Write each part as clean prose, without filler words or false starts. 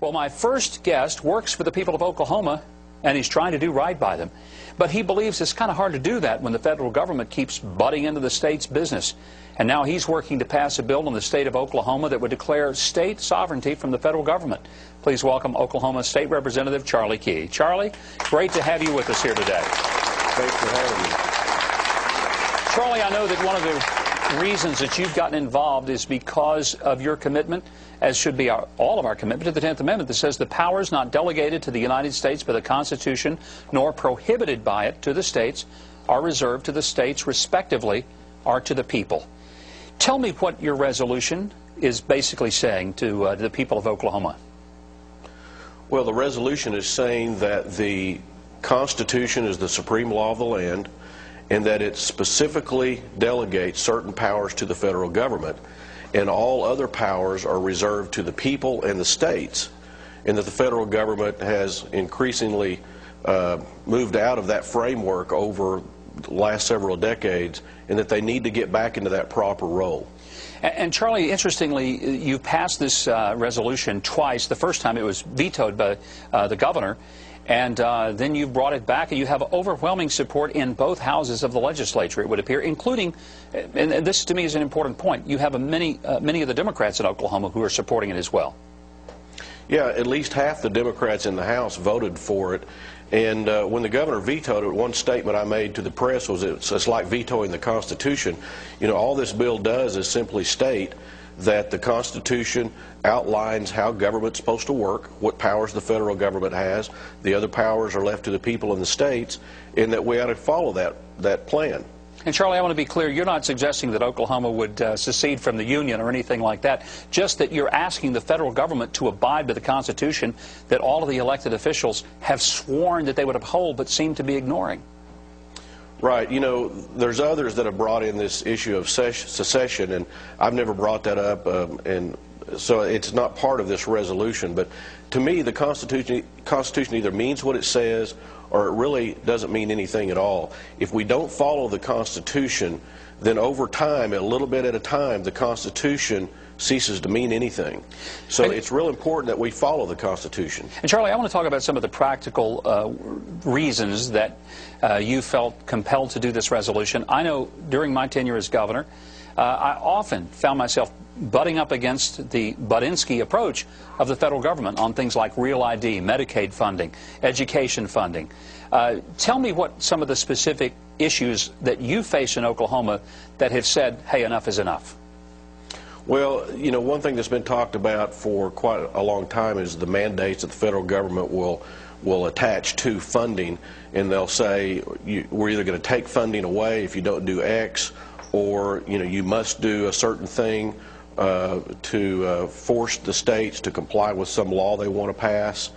Well, my first guest works for the people of Oklahoma, and he's trying to do right by them. But he believes it's kind of hard to do that when the federal government keeps butting into the state's business. And now he's working to pass a bill in the state of Oklahoma that would declare state sovereignty from the federal government. Please welcome Oklahoma State Representative Charlie Key. Charlie, great to have you with us here today. Thanks for having me. Charlie, I know that one of the reasons that you've gotten involved is because of your commitment, as should be all of our commitment, to the 10th Amendment that says the powers not delegated to the United States by the Constitution nor prohibited by it to the states are reserved to the states respectively or to the people. Tell me what your resolution is basically saying to the people of Oklahoma. Well, the resolution is saying that the Constitution is the supreme law of the land and that it specifically delegates certain powers to the federal government, and all other powers are reserved to the people and the states, and that the federal government has increasingly moved out of that framework over the last several decades, and that they need to get back into that proper role. And Charlie, interestingly, you passed this resolution twice. The first time it was vetoed by the governor, and then you brought it back, and you have overwhelming support in both houses of the legislature, it would appear, including, and this to me is an important point, you have many of the Democrats in Oklahoma who are supporting it as well. Yeah, at least half the Democrats in the House voted for it. And when the governor vetoed it, one statement I made to the press was it's like vetoing the Constitution. You know, all this bill does is simply state that the Constitution outlines how government's supposed to work, what powers the federal government has, the other powers are left to the people in the states, and that we ought to follow that plan. And Charlie, I want to be clear, you're not suggesting that Oklahoma would secede from the Union or anything like that, just that you're asking the federal government to abide by the Constitution that all of the elected officials have sworn that they would uphold but seem to be ignoring. Right. You know, there's others that have brought in this issue of secession, and I've never brought that up, and so it's not part of this resolution. But to me, the Constitution either means what it says or it really doesn't mean anything at all. If we don't follow the Constitution, then over time, a little bit at a time, the Constitution ceases to mean anything. So it's real important that we follow the Constitution. And Charlie, I want to talk about some of the practical reasons that you felt compelled to do this resolution. I know during my tenure as governor, I often found myself butting up against the Budinsky approach of the federal government on things like Real ID, Medicaid funding, education funding. Tell me what some of the specific issues that you face in Oklahoma that have said, hey, enough is enough. Well, you know, one thing that's been talked about for quite a long time is the mandates that the federal government will attach to funding, and they'll say we're either going to take funding away if you don't do X, or you must do a certain thing to force the states to comply with some law they want to pass,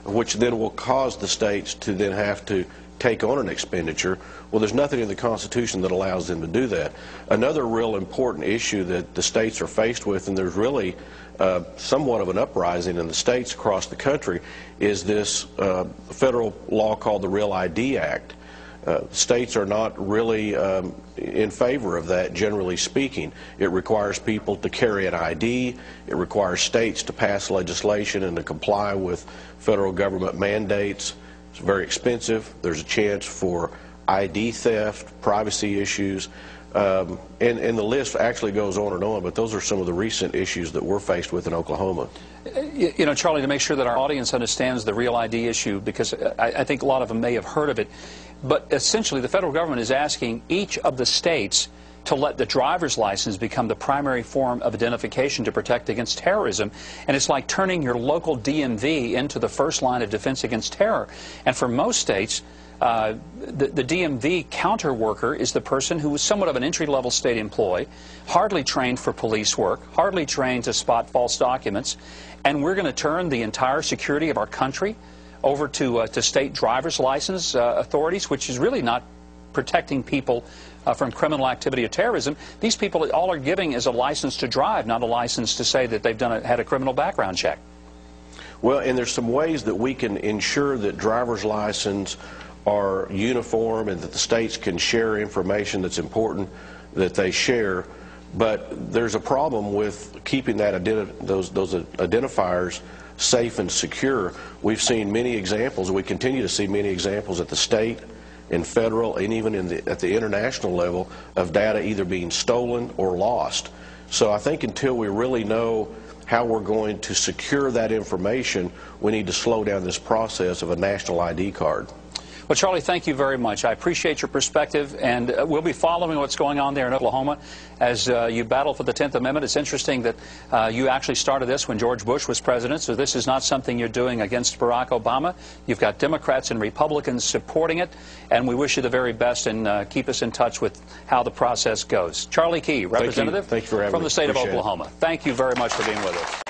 which then will cause the states to then have to take on an expenditure. Well, there's nothing in the Constitution that allows them to do that. Another real important issue that the states are faced with, and there's really somewhat of an uprising in the states across the country, is this federal law called the Real ID Act. States are not really in favor of that, generally speaking. It requires people to carry an ID. It requires states to pass legislation and to comply with federal government mandates. It's very expensive. There's a chance for ID theft, privacy issues, and the list actually goes on and on, but those are some of the recent issues that we're faced with in Oklahoma. You know, Charlie, to make sure that our audience understands the Real ID issue, because I think a lot of them may have heard of it, but essentially the federal government is asking each of the states to let the driver's license become the primary form of identification to protect against terrorism. And it's like turning your local DMV into the first line of defense against terror. And for most states, the DMV counter worker is the person who is somewhat of an entry-level state employee, hardly trained for police work, hardly trained to spot false documents, and we're going to turn the entire security of our country over to state driver's license authorities, which is really not protecting people from criminal activity or terrorism. These people, all are giving is a license to drive, not a license to say that they've had a criminal background check. Well, and there's some ways that we can ensure that driver's license are uniform and that the states can share information that's important that they share. But there's a problem with keeping that those identifiers safe and secure. We've seen many examples, we continue to see many examples at the state and federal and even at the international level of data either being stolen or lost. So I think until we really know how we're going to secure that information, we need to slow down this process of a national ID card. Well, Charlie, thank you very much. I appreciate your perspective, and we'll be following what's going on there in Oklahoma as you battle for the 10th Amendment. It's interesting that you actually started this when George Bush was president, so this is not something you're doing against Barack Obama. You've got Democrats and Republicans supporting it, and we wish you the very best, and keep us in touch with how the process goes. Charlie Key, representative Thank you for having from me. the state of Appreciate Oklahoma. Thank you very much for being with us.